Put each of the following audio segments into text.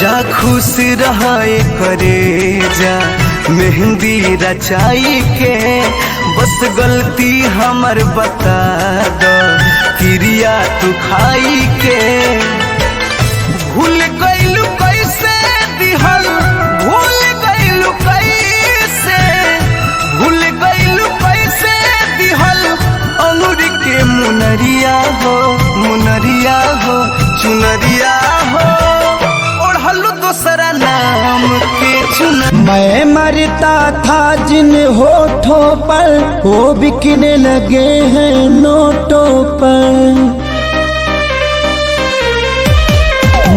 जा खुश रहे करे जा मेहंदी रचाई के, बस गलती हमर बता दो क्रिया तू खाई के। भूल गइलू कैसे दिहल, भूल गइलू कैसे, भूल गइलू कैसे दिहल अंगूरी के मुनरिया हो, मुनरिया हो, चुनरिया हो, ओढ़लू दूसरा नाम के चुनर। मैं मरता था जिन होठों पर वो बिकने लगे हैं नोटों पर।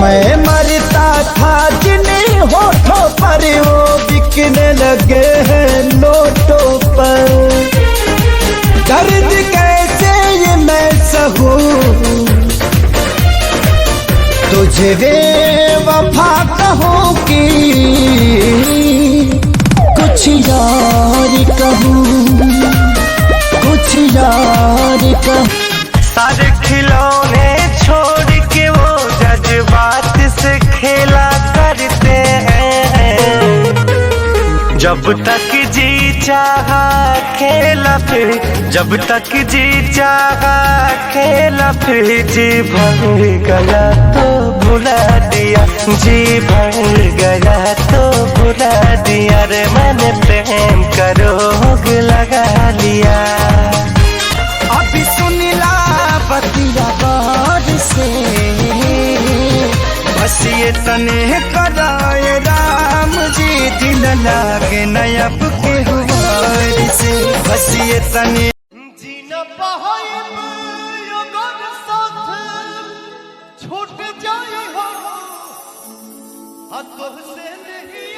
मैं मरता था जिन होठों पर वो बिकने लगे हैं नोटों पर। दर्द कैसे ये मैं सहूं, तुझे वफा कहूँ कि कुछ यार कहूँ, कुछ यार कहूँ। सारे खिलौने छोड़ के वो जज्बात से खेला करते हैं। जब तक जी चाहा खेला फिर, जब तक जी चाहा खेला फिर, जी भर गया तो भुला दिया, जी भर गया तो भुला दिया रे। मैंने प्रेम का रोग लगा लिया। अभी सुनिला बतिया बार से, बस ये तने कराए राम जी, दिल लागे नयब के हुआर से। बस ये तने जीना पाए अगर साथ छूट जाए हो, तुझसे नहीं